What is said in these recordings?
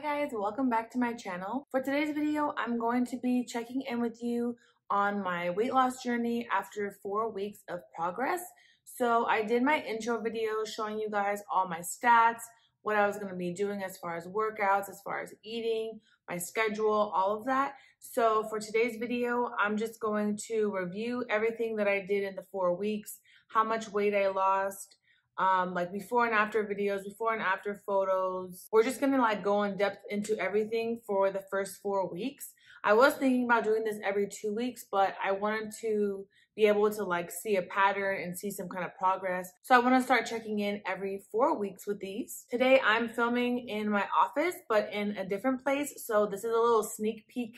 Hi guys, welcome back to my channel. For today's video, I'm going to be checking in with you on my weight loss journey after 4 weeks of progress. So I did my intro video showing you guys all my stats, what I was going to be doing as far as workouts, as far as eating, my schedule, all of that. So for today's video, I'm just going to review everything that I did in the 4 weeks, how much weight I lost, like before and after videos, before and after photos. We're just gonna like go in depth into everything for the first 4 weeks. I was thinking about doing this every 2 weeks, but I wanted to be able to like see a pattern and see some kind of progress. So I want to start checking in every 4 weeks with these. Today I'm filming in my office, but in a different place. So this is a little sneak peek.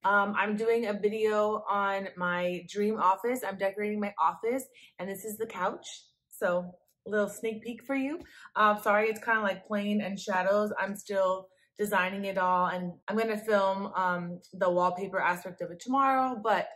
I'm doing a video on my dream office. I'm decorating my office and this is the couch. So little sneak peek for you. Sorry, it's kind of like plain and shadows. I'm still designing it all and I'm gonna film the wallpaper aspect of it tomorrow, but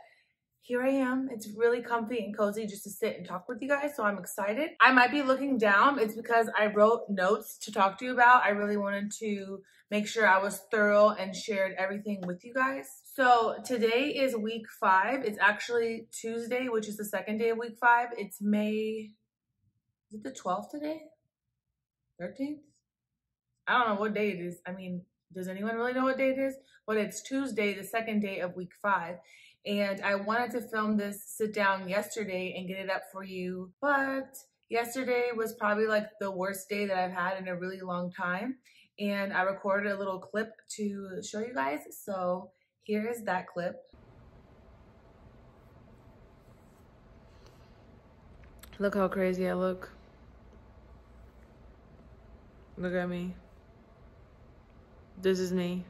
here I am. It's really comfy and cozy just to sit and talk with you guys, so I'm excited. I might be looking down. It's because I wrote notes to talk to you about. I really wanted to make sure I was thorough and shared everything with you guys. So today is week 5. It's actually Tuesday, which is the second day of week 5. It's May, is it the 12th today? 13th? I don't know what day it is. I mean, does anyone really know what day it is? But it's Tuesday, the second day of week 5. And I wanted to film this sit down yesterday and get it up for you. But yesterday was probably like the worst day that I've had in a really long time. And I recorded a little clip to show you guys. So here is that clip. Look how crazy I look. Look at me. This is me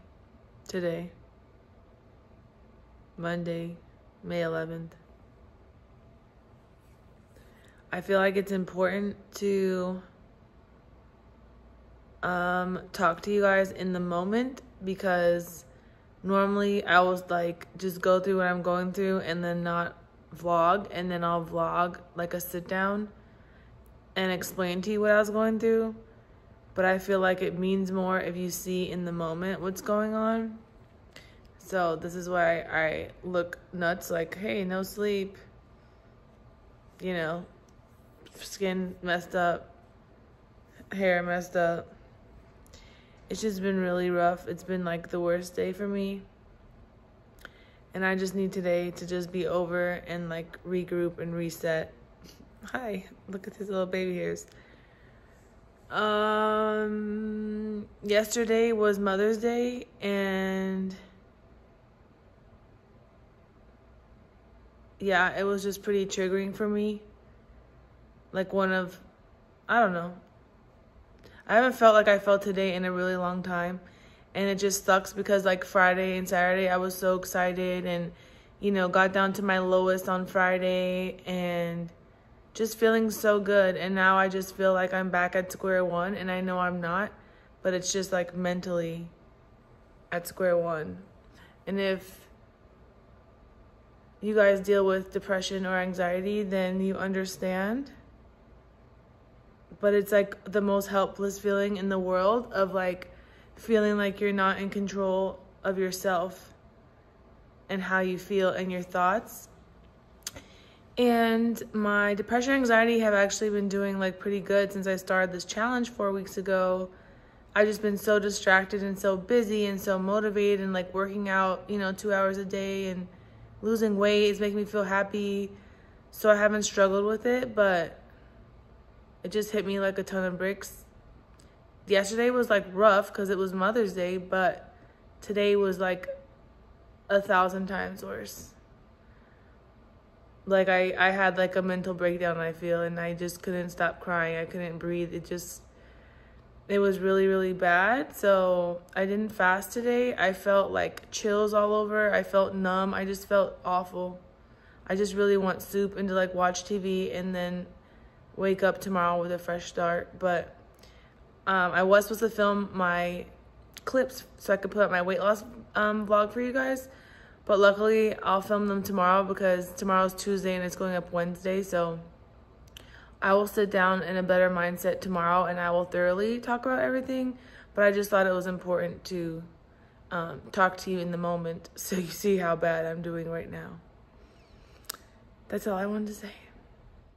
today, Monday, May 11th. I feel like it's important to talk to you guys in the moment because normally I was like just go through what I'm going through and then not vlog, and then I'll vlog like a sit down and explain to you what I was going through. But I feel like it means more if you see in the moment what's going on. So this is why I look nuts, like, hey, no sleep. You know, skin messed up, hair messed up. It's just been really rough. It's been like the worst day for me. And I just need today to just be over and like regroup and reset. Hi, look at his little baby hairs. Yesterday was Mother's Day and yeah, it was just pretty triggering for me. Like I don't know. I haven't felt like I felt today in a really long time. And it just sucks because like Friday and Saturday I was so excited and, you know, got down to my lowest on Friday and just feeling so good. And now I just feel like I'm back at square one, and I know I'm not, but it's just like mentally at square one. And if you guys deal with depression or anxiety, then you understand. But it's like the most helpless feeling in the world of like feeling like you're not in control of yourself and how you feel and your thoughts. And my depression and anxiety have actually been doing like pretty good since I started this challenge 4 weeks ago. I've just been so distracted and so busy and so motivated and like working out, you know, 2 hours a day and losing weight is making me feel happy. So I haven't struggled with it, but it just hit me like a ton of bricks. Yesterday was like rough because it was Mother's Day, but today was like 1,000 times worse. Like I had like a mental breakdown, I feel, and I just couldn't stop crying. I couldn't breathe. It was really, really bad. So I didn't fast today. I felt like chills all over. I felt numb. I just felt awful. I just really want soup and to like watch TV and then wake up tomorrow with a fresh start. But I was supposed to film my clips so I could put up my weight loss vlog for you guys. But luckily, I'll film them tomorrow because tomorrow's Tuesday and it's going up Wednesday. So I will sit down in a better mindset tomorrow and I will thoroughly talk about everything. but I just thought it was important to talk to you in the moment so you see how bad I'm doing right now. That's all I wanted to say.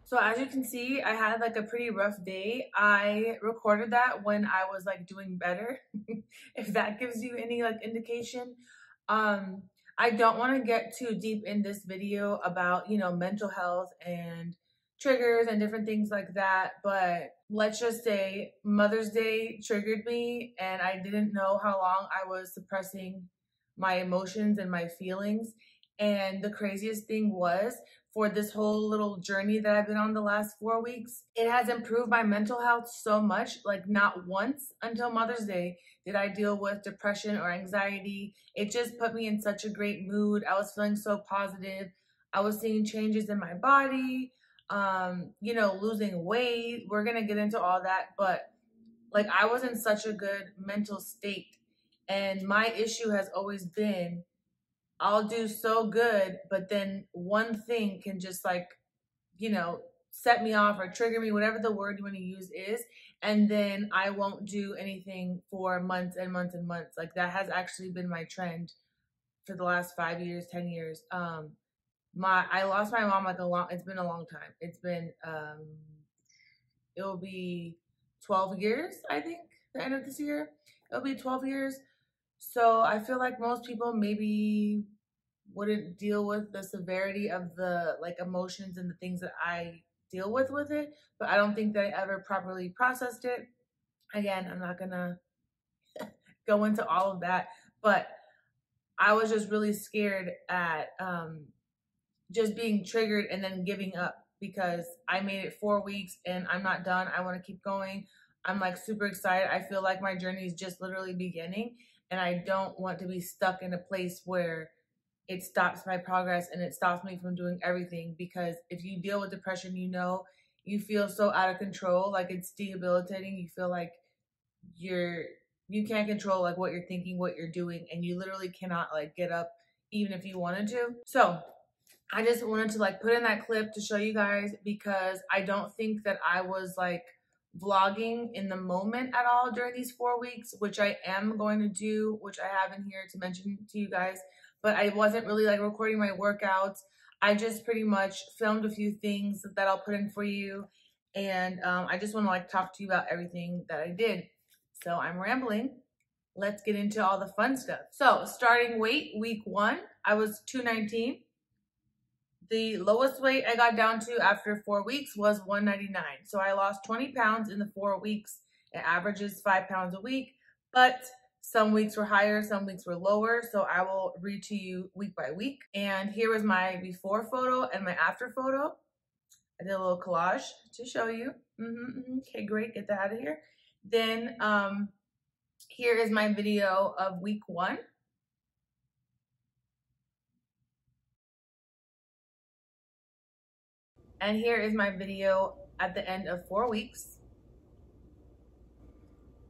So as you can see, I had like a pretty rough day. I recorded that when I was like doing better, if that gives you any like indication. I don't want to get too deep in this video about, you know, mental health and triggers and different things like that, but let's just say Mother's Day triggered me and I didn't know how long I was suppressing my emotions and my feelings. And the craziest thing was, for this whole little journey that I've been on the last 4 weeks, it has improved my mental health so much. Like, not once until Mother's Day did I deal with depression or anxiety. It just put me in such a great mood. I was feeling so positive. I was seeing changes in my body, you know, losing weight. We're gonna get into all that, but like, I was in such a good mental state. And my issue has always been, I'll do so good, but then one thing can just like, you know, set me off or trigger me, whatever the word you want to use is. And then I won't do anything for months and months and months. Like, that has actually been my trend for the last 5 years, 10 years. I lost my mom like it's been a long time. It's been, it'll be 12 years, I think, the end of this year. It'll be 12 years. So I feel like most people maybe wouldn't deal with the severity of the like emotions and the things that I deal with it, but I don't think that I ever properly processed it. Again, I'm not gonna go into all of that, but I was just really scared at just being triggered and then giving up, because I made it 4 weeks and I'm not done. I want to keep going. I'm like super excited. I feel like my journey is just literally beginning, and I don't want to be stuck in a place where it stops my progress and it stops me from doing everything. Because if you deal with depression, you know, you feel so out of control. Like, it's debilitating. You feel like you can't control like what you're thinking, what you're doing, and you literally cannot like get up even if you wanted to. So I just wanted to like put in that clip to show you guys, because I don't think that I was like vlogging in the moment at all during these 4 weeks, which I am going to do, which I have in here to mention to you guys. But I wasn't really like recording my workouts. I just pretty much filmed a few things that I'll put in for you. And I just want to like talk to you about everything that I did. So I'm rambling. Let's get into all the fun stuff. So starting weight, week 1, I was 219. The lowest weight I got down to after 4 weeks was 199. So I lost 20 pounds in the 4 weeks. It averages 5 pounds a week, but some weeks were higher, some weeks were lower. So I will read to you week by week. And here was my before photo and my after photo. I did a little collage to show you. Okay, great, get that out of here. Then here is my video of week 1. And here is my video at the end of 4 weeks.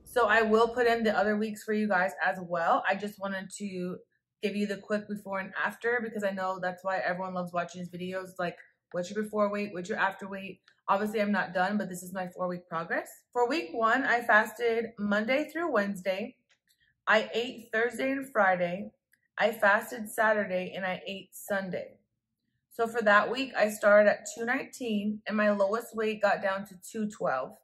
So I will put in the other weeks for you guys as well. I just wanted to give you the quick before and after, because I know that's why everyone loves watching these videos. Like, what's your before weight? What's your after weight? Obviously, I'm not done, but this is my 4-week progress. For week 1, I fasted Monday through Wednesday. I ate Thursday and Friday. I fasted Saturday, and I ate Sunday. So for that week, I started at 219, and my lowest weight got down to 212.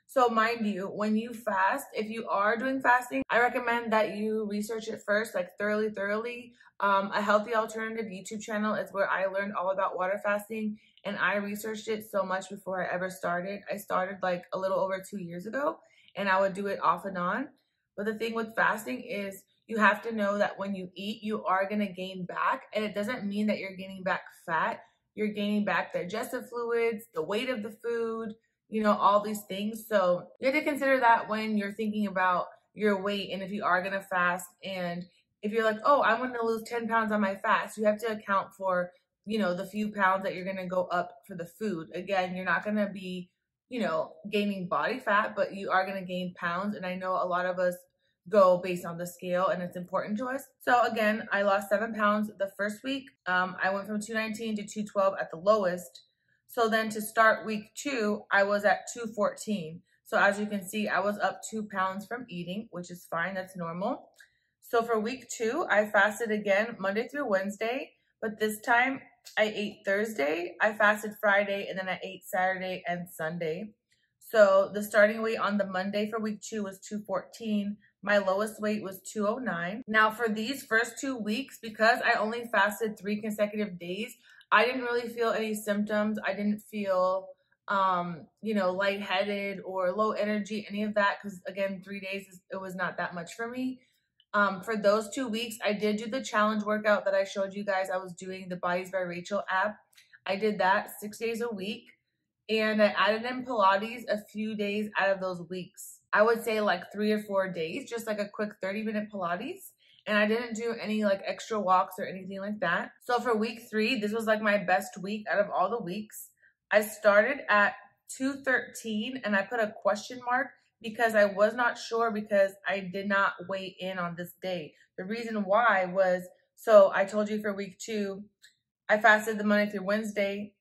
So mind you, when you fast, if you are doing fasting, I recommend that you research it first, like thoroughly. A Healthy Alternative YouTube channel is where I learned all about water fasting, and I researched it so much before I ever started. I started like a little over 2 years ago, and I would do it off and on. But the thing with fasting is you have to know that when you eat, you are going to gain back, and it doesn't mean that you're gaining back fat. You're gaining back digestive fluids, the weight of the food, you know, all these things. So you have to consider that when you're thinking about your weight, and if you are going to fast. And if you're like, oh, I'm going to lose 10 pounds on my fast, you have to account for, you know, the few pounds that you're going to go up for the food. Again, you're not going to be, you know, gaining body fat, but you are going to gain pounds. And I know a lot of us go based on the scale, and it's important to us. So again, I lost 7 pounds the first week. I went from 219 to 212 at the lowest. So then to start week 2, I was at 214. So as you can see, I was up 2 pounds from eating, which is fine, that's normal. So for week 2, I fasted again Monday through Wednesday, but this time I ate Thursday, I fasted Friday, and then I ate Saturday and Sunday. So the starting weight on the Monday for week 2 was 214. My lowest weight was 209. Now for these first 2 weeks, because I only fasted 3 consecutive days, I didn't really feel any symptoms. I didn't feel, lightheaded or low energy, any of that, because again, 3 days, it was not that much for me. For those 2 weeks, I did do the challenge workout that I showed you guys. I was doing the Bodies by Rachel app. I did that 6 days a week, and I added in Pilates a few days out of those weeks. I would say like 3 or 4 days, just like a quick 30-minute Pilates. And I didn't do any like extra walks or anything like that. So for week 3, this was like my best week out of all the weeks. I started at 213 and I put a question mark because I was not sure, because I did not weigh in on this day. The reason why was, so I told you for week 2, I fasted the Monday through Wednesday.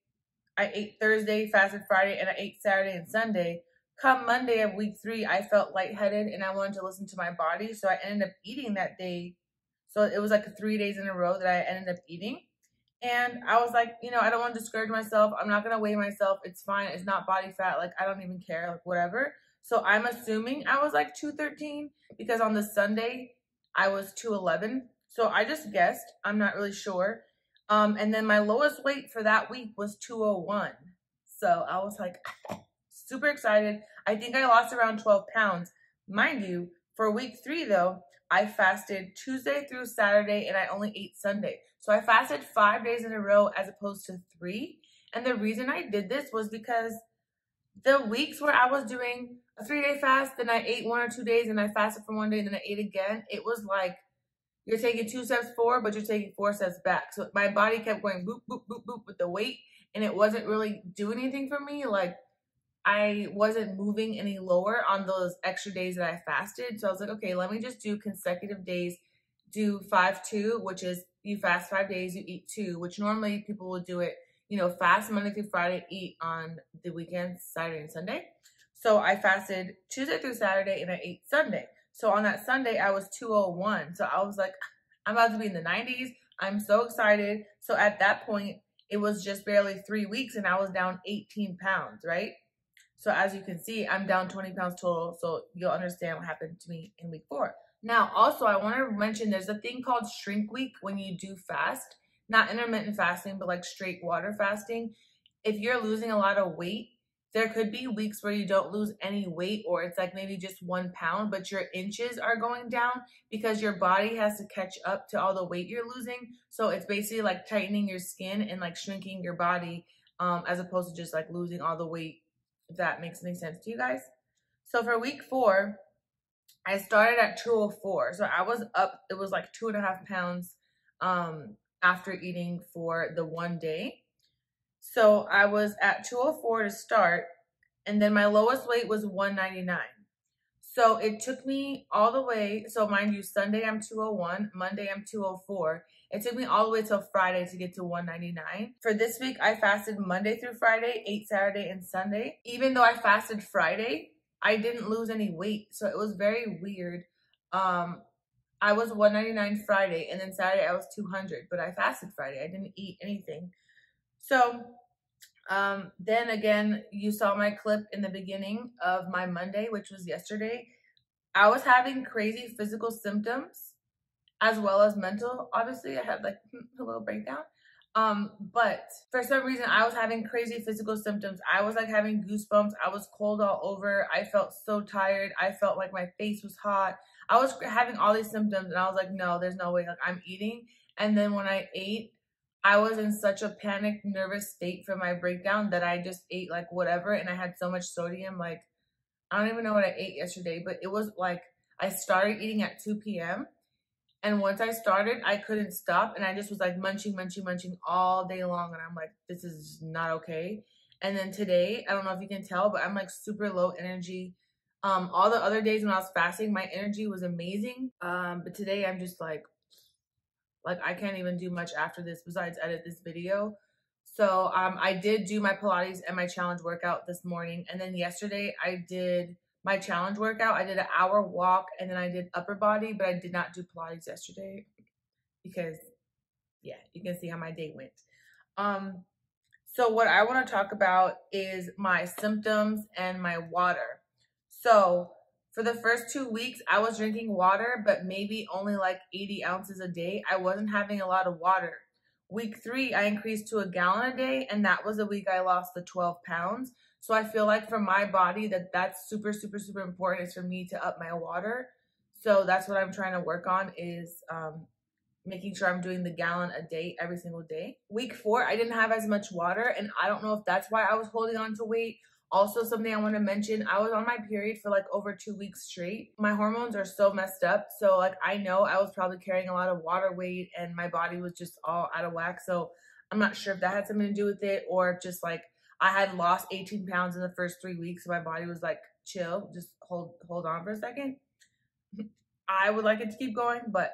I ate Thursday, fasted Friday, and I ate Saturday and Sunday. Come Monday of week 3, I felt lightheaded and I wanted to listen to my body. So I ended up eating that day. So it was like 3 days in a row that I ended up eating. And I was like, I don't want to discourage myself. I'm not going to weigh myself. It's fine. It's not body fat. Like, I don't even care, like whatever. So I'm assuming I was like 213 because on the Sunday I was 211. So I just guessed. I'm not really sure. And then my lowest weight for that week was 201. So I was like super excited. I think I lost around 12 pounds. Mind you, for week 3 though, I fasted Tuesday through Saturday and I only ate Sunday. So I fasted 5 days in a row as opposed to 3. And the reason I did this was because the weeks where I was doing a 3-day fast, then I ate 1 or 2 days and I fasted for 1 day and then I ate again, it was like you're taking 2 steps forward, but you're taking 4 steps back. So my body kept going boop, boop, boop, boop with the weight, and it wasn't really doing anything for me. Like, I wasn't moving any lower on those extra days that I fasted. So I was like, okay, let me just do consecutive days, do 5-2, which is you fast 5 days, you eat 2, which normally people will do it, fast Monday through Friday, eat on the weekends, Saturday and Sunday. So I fasted Tuesday through Saturday and I ate Sunday. So on that Sunday, I was 201. So I was like, I'm about to be in the 90s. I'm so excited. So at that point, it was just barely 3 weeks and I was down 18 pounds, right? So as you can see, I'm down 20 pounds total. So you'll understand what happened to me in week 4. Now, also, I want to mention there's a thing called shrink week when you do fast. Not intermittent fasting, but like straight water fasting. If you're losing a lot of weight, there could be weeks where you don't lose any weight, or it's like maybe just 1 pound, but your inches are going down because your body has to catch up to all the weight you're losing. So it's basically like tightening your skin and like shrinking your body, as opposed to just like losing all the weight, if that makes any sense to you guys. So for week 4, I started at 204. So I was up, it was like 2.5 pounds after eating for the 1 day. So I was at 204 to start, and then my lowest weight was 199. So it took me all the way, so mind you, Sunday I'm 201, Monday I'm 204. It took me all the way till Friday to get to 199. For this week, I fasted Monday through Friday, ate Saturday and Sunday. Even though I fasted Friday, I didn't lose any weight, so it was very weird. I was 199 Friday, and then Saturday I was 200, but I fasted Friday. I didn't eat anything. So then again, you saw my clip in the beginning of my Monday, which was yesterday. I was having crazy physical symptoms as well as mental. Obviously, I had like a little breakdown. But for some reason, I was having crazy physical symptoms. I was like having goosebumps. I was cold all over. I felt so tired. I felt like my face was hot. I was having all these symptoms, and I was like, no, there's no way. Like, I'm eating. And then when I ate, I was in such a panicked, nervous state from my breakdown that I just ate like whatever, and I had so much sodium. Like, I don't even know what I ate yesterday, but it was like I started eating at 2 p.m. And once I started, I couldn't stop, and I just was like munching all day long, and I'm like, this is not okay. And then today, I don't know if you can tell, but I'm like super low energy. All the other days when I was fasting, my energy was amazing. But today I'm just like I can't even do much after this besides edit this video. So I did do my Pilates and my challenge workout this morning. And then yesterday I did my challenge workout. I did an hour walk and then I did upper body, but I did not do Pilates yesterday because, yeah, you can see how my day went. So what I want to talk about is my symptoms and my water. So for the first 2 weeks, I was drinking water, but maybe only like 80 ounces a day. I wasn't having a lot of water. Week 3, I increased to 1 gallon a day, and that was the week I lost the 12 pounds. So I feel like for my body that's super, super, super important is for me to up my water. So that's what I'm trying to work on is making sure I'm doing the gallon a day every single day. Week 4, I didn't have as much water, and I don't know if that's why I was holding on to weight. Also, something I want to mention, I was on my period for like over 2 weeks straight. My hormones are so messed up. So like I know I was probably carrying a lot of water weight and my body was just all out of whack. So I'm not sure if that had something to do with it or just like I had lost 18 pounds in the first 3 weeks. So my body was like, chill, just hold on for a second. I would like it to keep going, but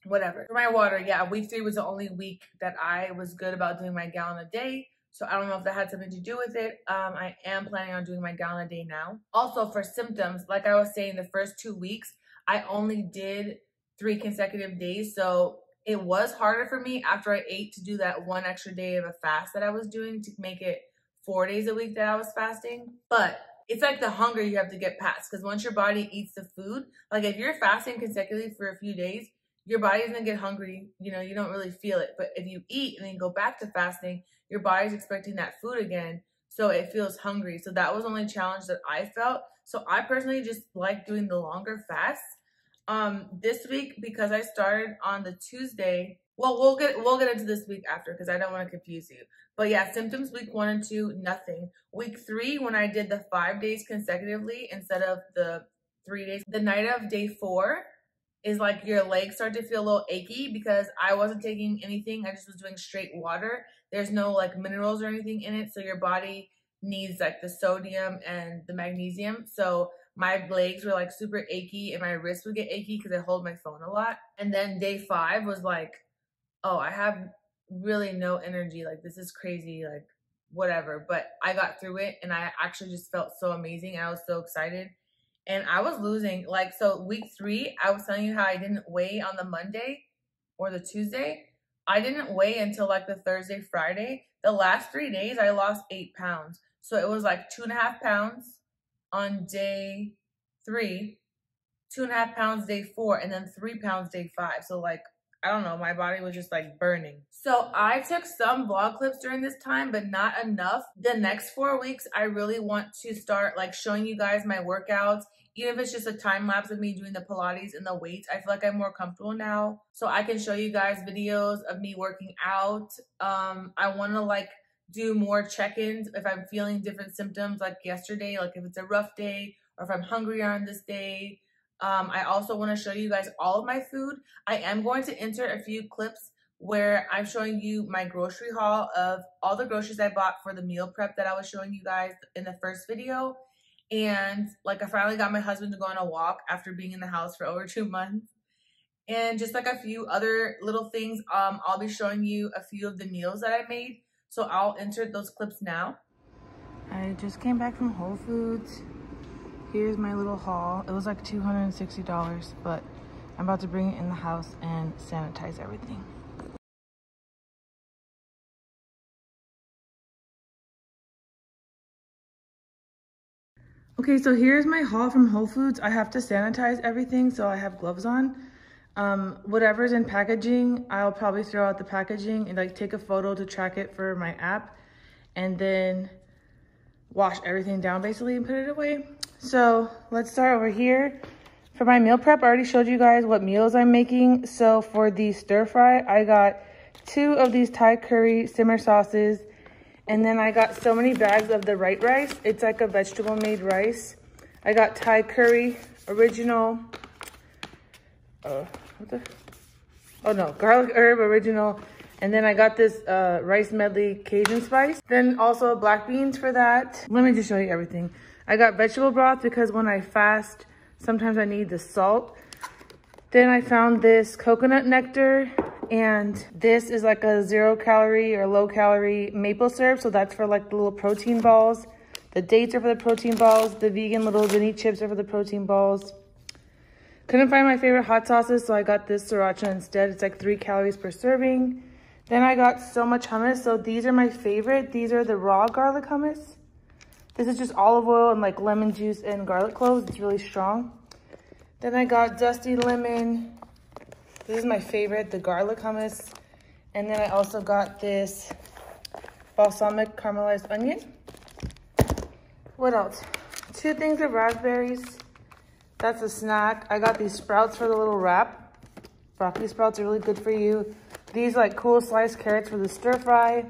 whatever. For my water, yeah, week 3 was the only week that I was good about doing my gallon a day. So I don't know if that had something to do with it. I am planning on doing my gallon a day now. Also for symptoms, like I was saying, the first 2 weeks, I only did 3 consecutive days. So it was harder for me after I ate to do that 1 extra day of a fast that I was doing to make it 4 days a week that I was fasting. But it's like the hunger you have to get past, because once your body eats the food, like if you're fasting consecutively for a few days, your body's gonna get hungry. You know, you don't really feel it. But if you eat and then go back to fasting, your body's expecting that food again. So it feels hungry. So that was the only challenge that I felt. So I personally just like doing the longer fasts. This week, because I started on the Tuesday, well, we'll get into this week after because I don't want to confuse you. But yeah, symptoms week 1 and 2, nothing. Week 3, when I did the 5 days consecutively instead of the 3 days, the night of day 4, is like your legs start to feel a little achy because I wasn't taking anything. I just was doing straight water. There's no like minerals or anything in it. So your body needs like the sodium and the magnesium. So my legs were like super achy and my wrists would get achy because I hold my phone a lot. And then day 5 was like, oh, I have really no energy. Like this is crazy, like whatever. But I got through it and I actually just felt so amazing. I was so excited. And I was losing, like, so week 3, I was telling you how I didn't weigh on the Monday or the Tuesday. I didn't weigh until like the Thursday, Friday. The last 3 days, I lost 8 pounds. So it was like 2.5 pounds on day 3, 2.5 pounds day 4, and then 3 pounds day 5. So like, I don't know, my body was just like burning. So I took some vlog clips during this time, but not enough. The next 4 weeks, I really want to start like showing you guys my workouts, even if it's just a time lapse of me doing the Pilates and the weights. I feel like I'm more comfortable now. So I can show you guys videos of me working out. I want to like do more check-ins if I'm feeling different symptoms like yesterday, like if it's a rough day or if I'm hungry on this day. I also want to show you guys all of my food. I am going to insert a few clips where I'm showing you my grocery haul of all the groceries I bought for the meal prep that I was showing you guys in the first video. And like I finally got my husband to go on a walk after being in the house for over 2 months. And just like a few other little things, I'll be showing you a few of the meals that I made. So I'll insert those clips now. I just came back from Whole Foods. Here's my little haul. It was like $260, but I'm about to bring it in the house and sanitize everything. Okay, so here's my haul from Whole Foods. I have to sanitize everything, so I have gloves on. Whatever's in packaging, I'll probably throw out the packaging and like take a photo to track it for my app, and then wash everything down basically and put it away. So let's start over here. For my meal prep, I already showed you guys what meals I'm making. So for the stir fry, I got 2 of these Thai curry simmer sauces. And then I got so many bags of the white rice. It's like a vegetable made rice. I got Thai curry, original, garlic herb, original. And then I got this rice medley Cajun spice. Then also black beans for that. Let me just show you everything. I got vegetable broth because when I fast, sometimes I need the salt. Then I found this coconut nectar And this is like a 0-calorie or low-calorie maple syrup. So that's for like the little protein balls. The dates are for the protein balls. The vegan little mini chips are for the protein balls. Couldn't find my favorite hot sauces, so I got this sriracha instead. It's like 3 calories per serving. Then I got so much hummus. So these are my favorite. These are the raw garlic hummus. This is just olive oil and like lemon juice and garlic cloves. It's really strong. Then I got Dusty Lemon. This is my favorite, the garlic hummus. And then I also got this balsamic caramelized onion. What else? 2 things of raspberries. That's a snack. I got these sprouts for the little wrap. Broccoli sprouts are really good for you. These like cool sliced carrots for the stir fry.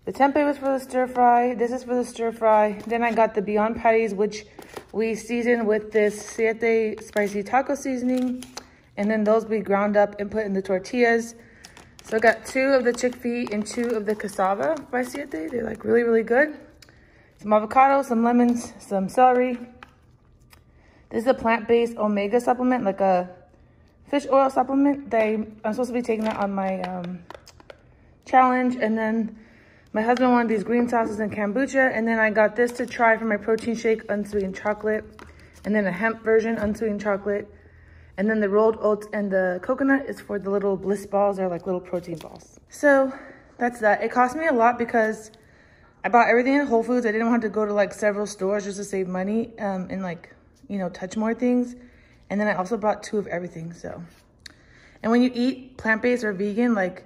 The tempeh was for the stir fry. This is for the stir fry. Then I got the Beyond Patties, which we seasoned with this Siete spicy taco seasoning. And then those we ground up and put in the tortillas. So I got 2 of the chickpea and 2 of the cassava by Siete. They're like really, really good. Some avocado, some lemons, some celery. This is a plant-based omega supplement, like a fish oil supplement that I'm supposed to be taking that on my challenge. And then my husband wanted these green sauces and kombucha. And then I got this to try for my protein shake, unsweetened chocolate. And then a hemp version, unsweetened chocolate. And then the rolled oats and the coconut is for the little bliss balls, or like little protein balls. So that's that. It cost me a lot because I bought everything at Whole Foods. I didn't want to go to like several stores just to save money and like, you know, touch more things. And then I also bought 2 of everything, so. And when you eat plant-based or vegan, like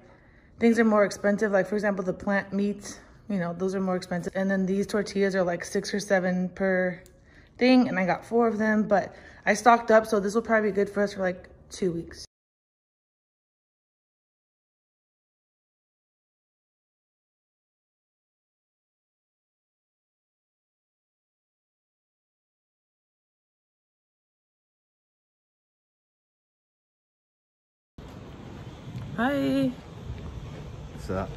things are more expensive. Like for example, the plant meats, you know, those are more expensive. And then these tortillas are like 6 or 7 per thing, and I got 4 of them, but I stocked up, so this will probably be good for us for like 2 weeks. Hi. What's up?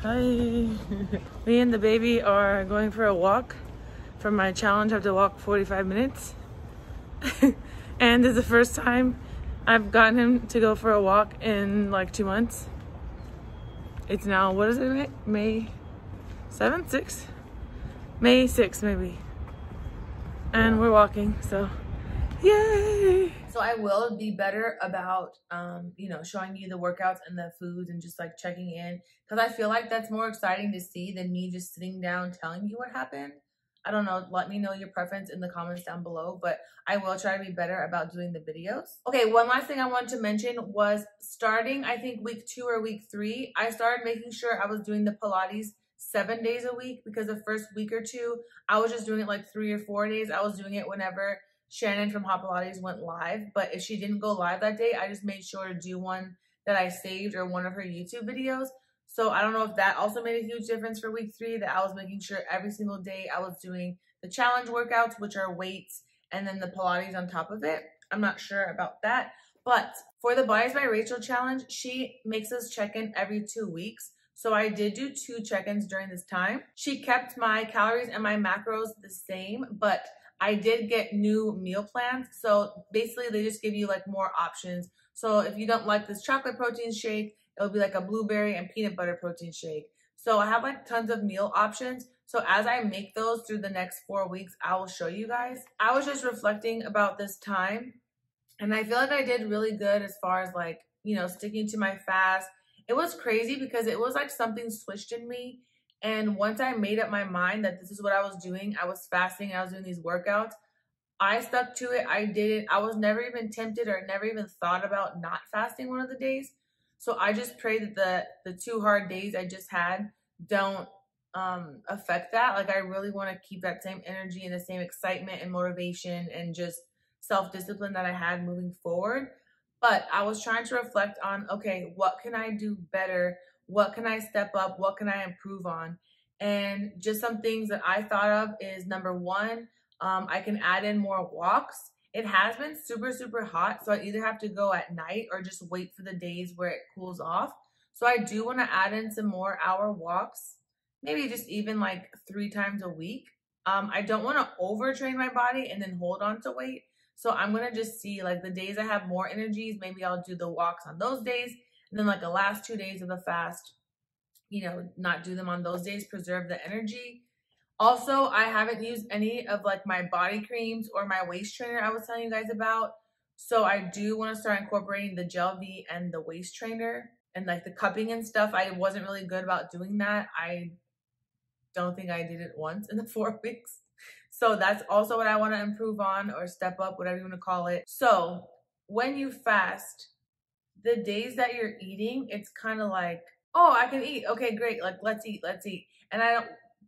Hi. Me and the baby are going for a walk. For my challenge, I have to walk 45 minutes. And this is the first time I've gotten him to go for a walk in like 2 months. It's now, what is it, May 7th, 6th? May 6th, maybe. And we're walking, so yay! So I will be better about, you know, showing you the workouts and the foods and just like checking in. Because I feel like that's more exciting to see than me just sitting down telling you what happened. I don't know, let me know your preference in the comments down below, but I will try to be better about doing the videos. Okay, one last thing I wanted to mention was starting, I think week 2 or week 3, I started making sure I was doing the Pilates 7 days a week, because the first week or 2, I was just doing it like 3 or 4 days. I was doing it whenever Shannon from Hot Pilates went live, but if she didn't go live that day, I just made sure to do one that I saved or one of her YouTube videos. So I don't know if that also made a huge difference for week 3, that I was making sure every single day I was doing the challenge workouts, which are weights, and then the Pilates on top of it. I'm not sure about that. But for the Bodies by Rachel challenge, she makes us check in every 2 weeks. So I did do 2 check-ins during this time. She kept my calories and my macros the same, but I did get new meal plans. So basically they just give you like more options. So if you don't like this chocolate protein shake, it'll be like a blueberry and peanut butter protein shake. So I have like tons of meal options. So as I make those through the next 4 weeks, I will show you guys. I was just reflecting about this time, and I feel like I did really good as far as like, you know, sticking to my fast. It was crazy because it was like something switched in me. And once I made up my mind that this is what I was doing, I was fasting, I was doing these workouts, I stuck to it. I did it. I was never even tempted or never even thought about not fasting one of the days. So I just pray that the 2 hard days I just had don't affect that. Like I really want to keep that same energy and the same excitement and motivation and just self-discipline that I had moving forward. But I was trying to reflect on, okay, what can I do better? What can I step up? What can I improve on? And just some things that I thought of is, number 1, I can add in more walks. It has been super, super hot, so I either have to go at night or just wait for the days where it cools off. So I do want to add in some more hour walks, maybe just even like 3 times a week. I don't want to overtrain my body and then hold on to weight. So I'm going to just see like the days I have more energies, maybe I'll do the walks on those days. And then like the last 2 days of the fast, not do them on those days, preserve the energy. Also, I haven't used any of like my body creams or my waist trainer I was telling you guys about. So I do want to start incorporating the Gel V and the waist trainer and like the cupping and stuff. I wasn't really good about doing that. I don't think I did it once in the 4 weeks. So that's also what I want to improve on, or step up, whatever you want to call it. So when you fast, the days that you're eating, it's kind of like, oh, I can eat. Okay, great. Like, let's eat. And I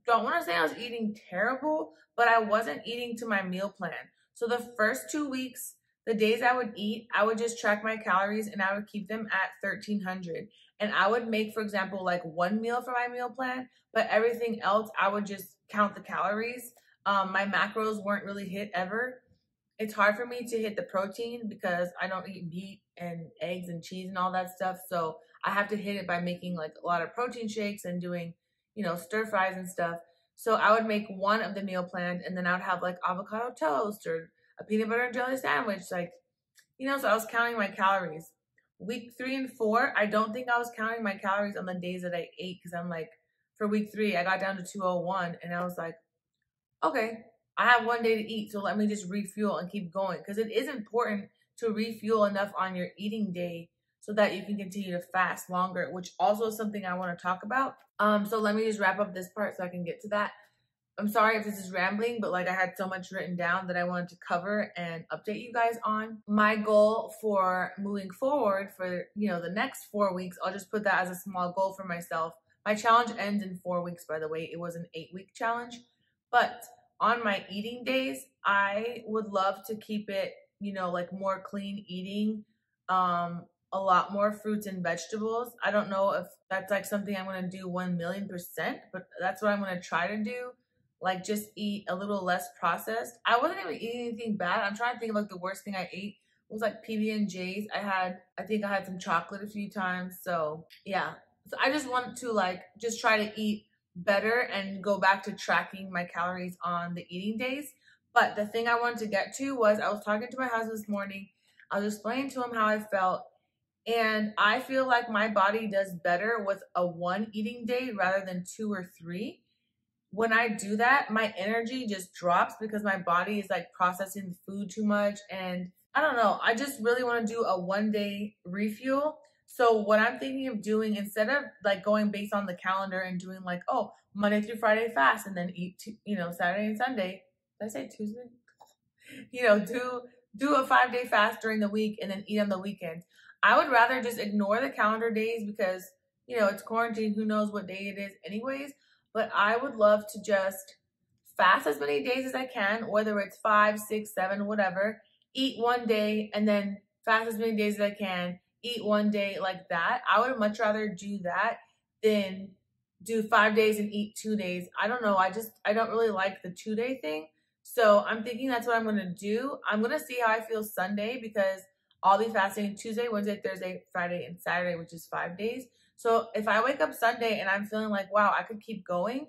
don't want to say I was eating terrible, but I wasn't eating to my meal plan. So the first 2 weeks, the days I would eat, I would just track my calories and I would keep them at 1,300. And I would make, for example, like one meal for my meal plan, but everything else, I would just count the calories. My macros weren't really hit ever. It's hard for me to hit the protein because I don't eat meat and eggs and cheese and all that stuff. So I have to hit it by making like a lot of protein shakes and doing, stir fries and stuff. So I would make one of the meal plans, and then I would have like avocado toast or a peanut butter and jelly sandwich. Like, so I was counting my calories. Week 3 and 4, I don't think I was counting my calories on the days that I ate, because I'm like, for week 3, I got down to 201 and I was like, okay, I have one day to eat, so let me just refuel and keep going. Because it is important to refuel enough on your eating day so that you can continue to fast longer, which also is something I want to talk about. So let me just wrap up this part so I can get to that. I'm sorry if this is rambling, but like I had so much written down that I wanted to cover and update you guys on. My goal for moving forward for, the next 4 weeks, I'll just put that as a small goal for myself. My challenge ends in 4 weeks, by the way. It was an 8-week challenge. But on my eating days, I would love to keep it, like more clean eating, a lot more fruits and vegetables. I don't know if that's like something I'm going to do 1,000,000%, but that's what I'm going to try to do. Like just eat a little less processed. I wasn't even eating anything bad. I'm trying to think of like the worst thing I ate was like PB&Js. I think I had some chocolate a few times. So yeah. So I just want to like just try to eat better and go back to tracking my calories on the eating days. But the thing I wanted to get to was, I was talking to my husband this morning. I was explaining to him how I felt. And I feel like my body does better with a 1 eating day rather than 2 or 3. When I do that, my energy just drops because my body is like processing the food too much. And I don't know, I just really want to do a 1 day refuel. So what I'm thinking of doing, instead of like going based on the calendar and doing like, oh, Monday through Friday fast and then eat, Saturday and Sunday. Did I say Tuesday? Do a 5-day fast during the week and then eat on the weekends. I would rather just ignore the calendar days because, it's quarantine. Who knows what day it is anyways. But I would love to just fast as many days as I can, whether it's 5, 6, 7, whatever. Eat 1 day and then fast as many days as I can. Eat 1 day, like that. I would much rather do that than do 5 days and eat 2 days. I don't know. I don't really like the 2-day thing. So I'm thinking that's what I'm going to do. I'm going to see how I feel Sunday, because I'll be fasting Tuesday, Wednesday, Thursday, Friday, and Saturday, which is 5 days. So if I wake up Sunday and I'm feeling like, wow, I could keep going,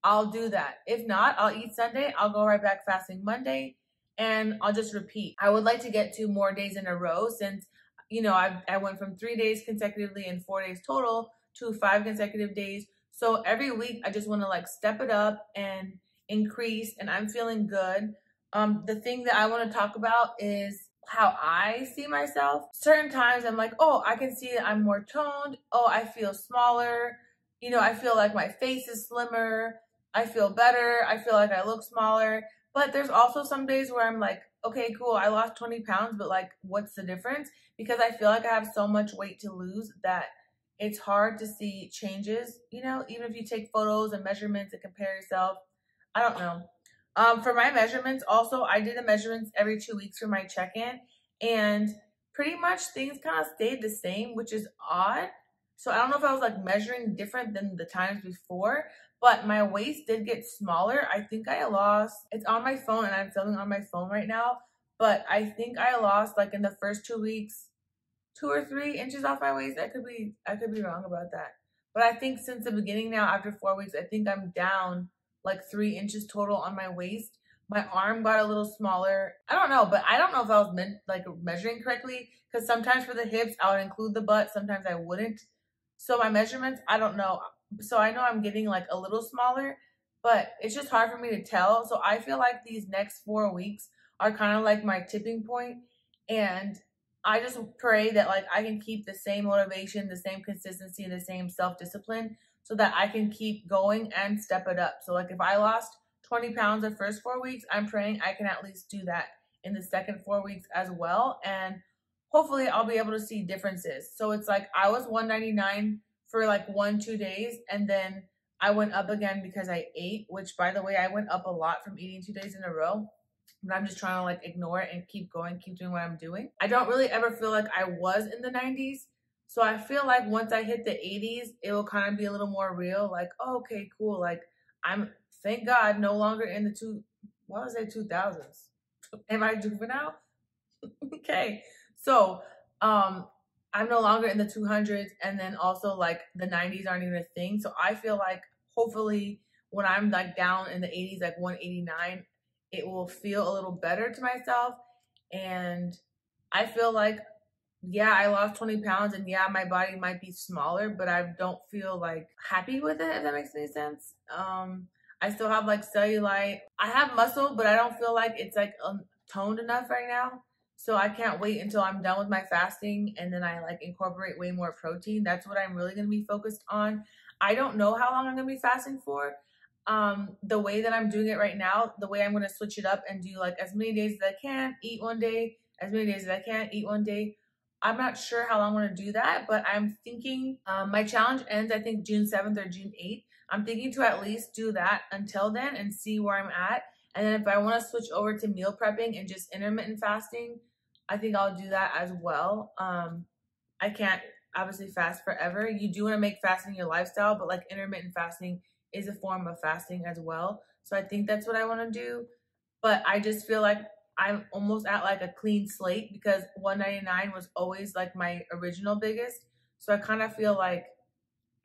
I'll do that. If not, I'll eat Sunday. I'll go right back fasting Monday, and I'll just repeat. I would like to get to more days in a row, since, I went from 3 days consecutively and 4 days total to 5 consecutive days. So every week I just want to like step it up and increase, and I'm feeling good. The thing that I want to talk about is how I see myself. Certain times I'm like, oh, I can see that I'm more toned. Oh, I feel smaller. I feel like my face is slimmer. I feel better. I feel like I look smaller. But there's also some days where I'm like, okay, cool, I lost 20 pounds, but like, what's the difference? Because I feel like I have so much weight to lose that it's hard to see changes, even if you take photos and measurements and compare yourself. I don't know. For my measurements, also, I did the measurements every 2 weeks for my check-in, and pretty much things kind of stayed the same, which is odd. So I don't know if I was like measuring different than the times before, but my waist did get smaller. I think I lost, it's on my phone and I'm filming on my phone right now, but I think I lost like in the first 2 weeks, 2 or 3 inches off my waist. I could be wrong about that. But I think since the beginning now, after 4 weeks, I think I'm down like 3 inches total on my waist. My arm got a little smaller. I don't know, but I don't know if I was measuring correctly, because sometimes for the hips, I would include the butt, sometimes I wouldn't. So my measurements, I don't know. So I know I'm getting like a little smaller, but it's just hard for me to tell. So I feel like these next 4 weeks are kind of like my tipping point, and I just pray that like I can keep the same motivation, the same consistency, the same self-discipline so that I can keep going and step it up. So like if I lost 20 pounds the first 4 weeks, I'm praying I can at least do that in the second 4 weeks as well. And hopefully I'll be able to see differences. So it's like I was 199 for like 1-2 days, and then I went up again because I ate, which by the way, I went up a lot from eating 2 days in a row. But I'm just trying to like ignore it and keep going, keep doing what I'm doing. I don't really ever feel like I was in the 90s. So I feel like once I hit the 80s, it will kind of be a little more real. Like, oh, okay, cool. Like I'm, thank God, no longer in the 2000s. Am I juvenile? Okay. So, I'm no longer in the 200s, and then also like the 90s aren't even a thing. So I feel like hopefully when I'm like down in the 80s, like 189, it will feel a little better to myself. And I feel like, yeah, I lost 20 pounds, and yeah, my body might be smaller, but I don't feel like happy with it, if that makes any sense. I still have like cellulite. I have muscle, but I don't feel like it's like toned enough right now. So I can't wait until I'm done with my fasting and then I like incorporate way more protein. That's what I'm really going to be focused on. I don't know how long I'm going to be fasting for. The way that I'm doing it right now, the way I'm going to switch it up and do like as many days as I can, eat one day, as many days as I can, eat one day. I'm not sure how long I'm going to do that, but I'm thinking my challenge ends, I think, June 7th or June 8th. I'm thinking to at least do that until then and see where I'm at. And then if I want to switch over to meal prepping and just intermittent fasting, I think I'll do that as well. I can't obviously fast forever. You do want to make fasting your lifestyle, but like intermittent fasting is a form of fasting as well. So I think that's what I want to do. But I just feel like I'm almost at like a clean slate because 199 was always like my original biggest. So I kind of feel like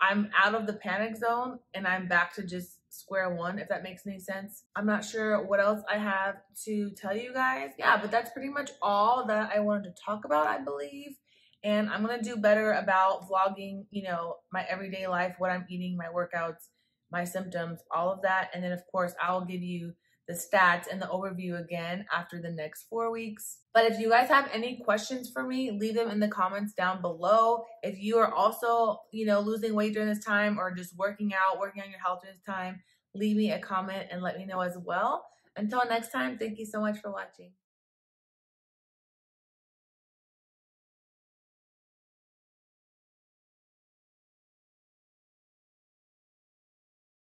I'm out of the panic zone and I'm back to just square one, if that makes any sense. I'm not sure what else I have to tell you guys. Yeah, but that's pretty much all that I wanted to talk about, I believe. And I'm going to do better about vlogging, you know, my everyday life, what I'm eating, my workouts, my symptoms, all of that. And then, of course, I'll give you the stats and the overview again after the next 4 weeks. But if you guys have any questions for me, leave them in the comments down below. If you are also, you know, losing weight during this time or just working out, working on your health during this time, leave me a comment and let me know as well. Until next time, thank you so much for watching.